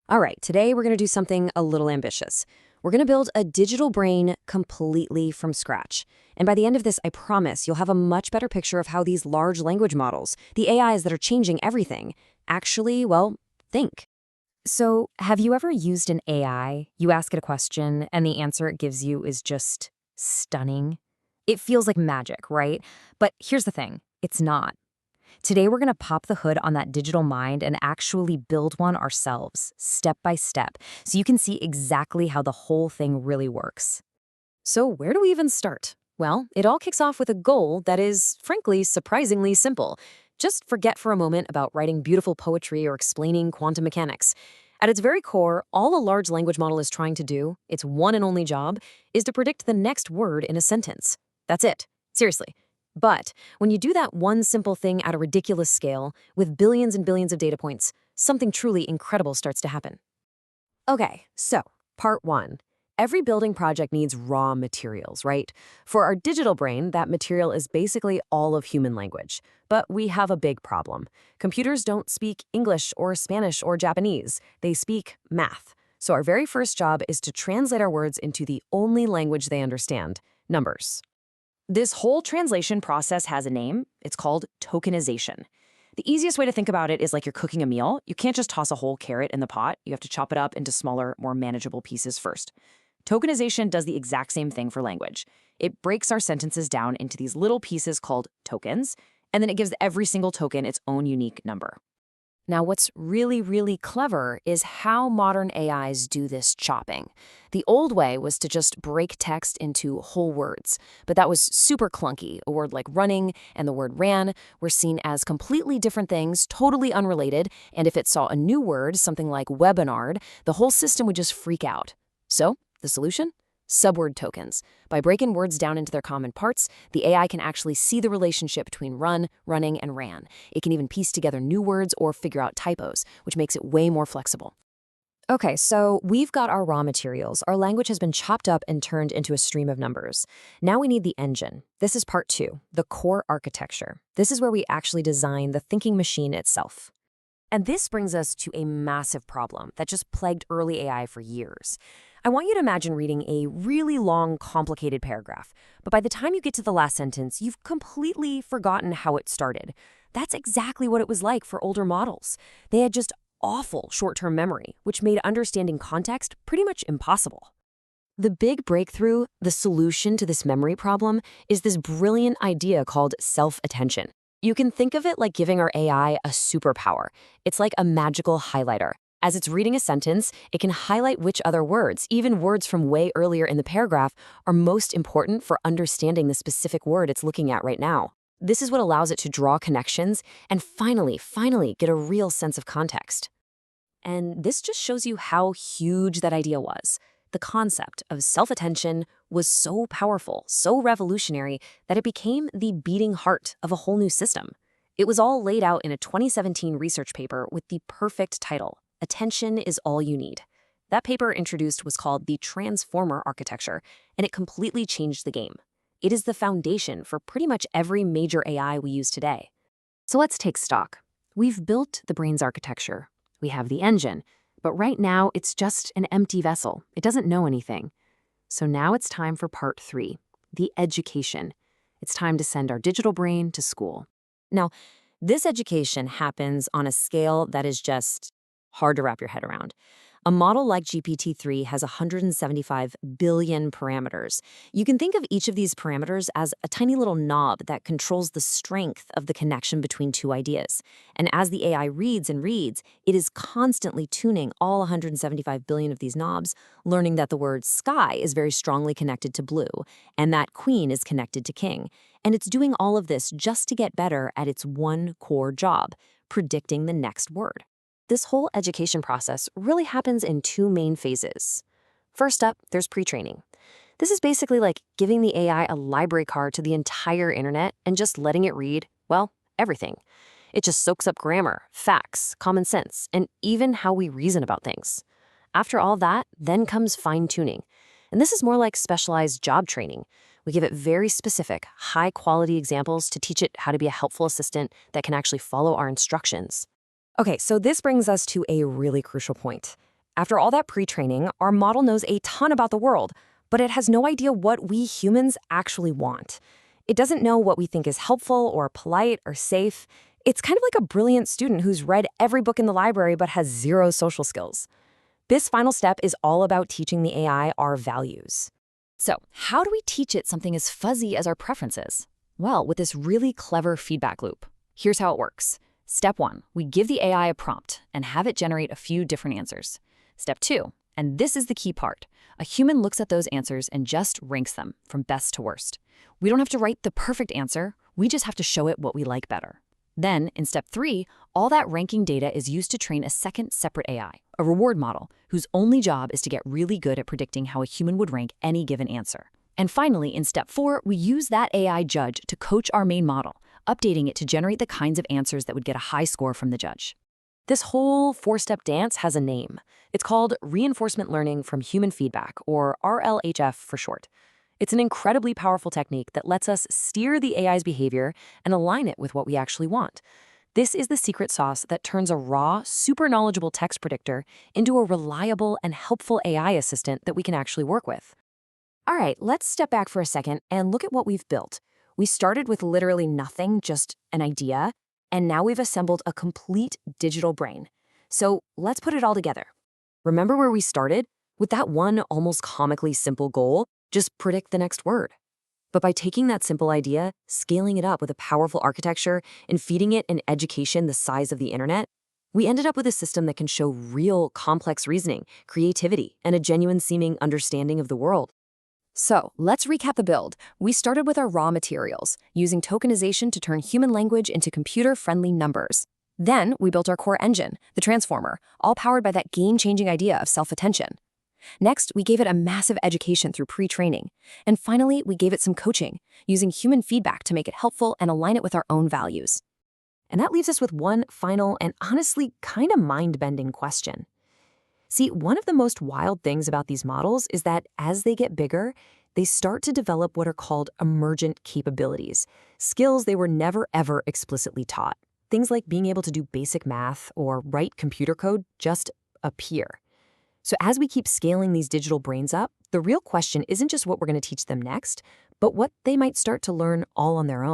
All right, today we're going to do something a little ambitious. We're going to build a digital brain completely from scratch. And by the end of this, I promise you'll have a much better picture of how these large language models, the AIs that are changing everything, actually, well, think. So, have you ever used an AI? You ask it a question, and the answer it gives you is just stunning? It feels like magic, right? But here's the thing, it's not. Today, we're going to pop the hood on that digital mind and actually build one ourselves, step by step, so you can see exactly how the whole thing really works. So, where do we even start? Well, it all kicks off with a goal that is, frankly, surprisingly simple. Just forget for a moment about writing beautiful poetry or explaining quantum mechanics. At its very core, all a large language model is trying to do, its one and only job, is to predict the next word in a sentence. That's it. Seriously. But when you do that one simple thing at a ridiculous scale, with billions and billions of data points, something truly incredible starts to happen. Okay, so part one. Every building project needs raw materials, right? For our digital brain, that material is basically all of human language. But we have a big problem. Computers don't speak English or Spanish or Japanese. They speak math. So our very first job is to translate our words into the only language they understand, numbers. This whole translation process has a name. It's called tokenization. The easiest way to think about it is like you're cooking a meal. You can't just toss a whole carrot in the pot. You have to chop it up into smaller, more manageable pieces first. Tokenization does the exact same thing for language. It breaks our sentences down into these little pieces called tokens, and then it gives every single token its own unique number. Now, what's really, really clever is how modern AIs do this chopping. The old way was to just break text into whole words, but that was super clunky. A word like running and the word ran were seen as completely different things, totally unrelated, and if it saw a new word, something like webinard, the whole system would just freak out. So, the solution? Subword tokens. By breaking words down into their common parts, the AI can actually see the relationship between run, running, and ran. It can even piece together new words or figure out typos, which makes it way more flexible. Okay, so we've got our raw materials. Our language has been chopped up and turned into a stream of numbers. Now we need the engine. This is part two, the core architecture. This is where we actually design the thinking machine itself. And this brings us to a massive problem that just plagued early AI for years. I want you to imagine reading a really long, complicated paragraph, but by the time you get to the last sentence, you've completely forgotten how it started. That's exactly what it was like for older models. They had just awful short-term memory, which made understanding context pretty much impossible. The big breakthrough, the solution to this memory problem, is this brilliant idea called self-attention. You can think of it like giving our AI a superpower. It's like a magical highlighter. As it's reading a sentence, it can highlight which other words, even words from way earlier in the paragraph, are most important for understanding the specific word it's looking at right now. This is what allows it to draw connections and finally get a real sense of context. And this just shows you how huge that idea was. The concept of self-attention was so powerful, so revolutionary, that it became the beating heart of a whole new system. It was all laid out in a 2017 research paper with the perfect title, Attention is All You Need. That paper introduced was called the Transformer Architecture, and it completely changed the game. It is the foundation for pretty much every major AI we use today. So let's take stock. We've built the brain's architecture. We have the engine, but right now it's just an empty vessel. It doesn't know anything. So now it's time for part three, the education. It's time to send our digital brain to school. Now, this education happens on a scale that is just hard to wrap your head around. A model like GPT-3 has 175 billion parameters. You can think of each of these parameters as a tiny little knob that controls the strength of the connection between two ideas. And as the AI reads and reads, it is constantly tuning all 175 billion of these knobs, learning that the word sky is very strongly connected to blue, and that queen is connected to king. And it's doing all of this just to get better at its one core job, predicting the next word. This whole education process really happens in two main phases. First up, there's pre-training. This is basically like giving the AI a library card to the entire internet and just letting it read, well, everything. It just soaks up grammar, facts, common sense, and even how we reason about things. After all that, then comes fine-tuning. And this is more like specialized job training. We give it very specific, high-quality examples to teach it how to be a helpful assistant that can actually follow our instructions. Okay, so this brings us to a really crucial point. After all that pre-training, our model knows a ton about the world, but it has no idea what we humans actually want. It doesn't know what we think is helpful or polite or safe. It's kind of like a brilliant student who's read every book in the library but has zero social skills. This final step is all about teaching the AI our values. So, how do we teach it something as fuzzy as our preferences? Well, with this really clever feedback loop. Here's how it works. Step 1, we give the AI a prompt and have it generate a few different answers. Step 2, and this is the key part, a human looks at those answers and just ranks them from best to worst. We don't have to write the perfect answer, we just have to show it what we like better. Then, in step 3, all that ranking data is used to train a second separate AI, a reward model, whose only job is to get really good at predicting how a human would rank any given answer. And finally, in step 4, we use that AI judge to coach our main model, updating it to generate the kinds of answers that would get a high score from the judge. This whole four-step dance has a name. It's called Reinforcement Learning from Human Feedback, or RLHF for short. It's an incredibly powerful technique that lets us steer the AI's behavior and align it with what we actually want. This is the secret sauce that turns a raw, super knowledgeable text predictor into a reliable and helpful AI assistant that we can actually work with. All right, let's step back for a second and look at what we've built. We started with literally nothing, just an idea, and now we've assembled a complete digital brain. So let's put it all together. Remember where we started? With that one almost comically simple goal, just predict the next word. But by taking that simple idea, scaling it up with a powerful architecture, and feeding it an education the size of the internet, we ended up with a system that can show real complex reasoning, creativity, and a genuine-seeming understanding of the world. So, let's recap the build. We started with our raw materials, using tokenization to turn human language into computer-friendly numbers. Then, we built our core engine, the transformer, all powered by that game-changing idea of self-attention. Next, we gave it a massive education through pre-training. And finally, we gave it some coaching, using human feedback to make it helpful and align it with our own values. And that leaves us with one final and honestly kind of mind-bending question. See, one of the most wild things about these models is that as they get bigger, they start to develop what are called emergent capabilities, skills they were never ever explicitly taught. Things like being able to do basic math or write computer code just appear. So as we keep scaling these digital brains up, the real question isn't just what we're going to teach them next, but what they might start to learn all on their own.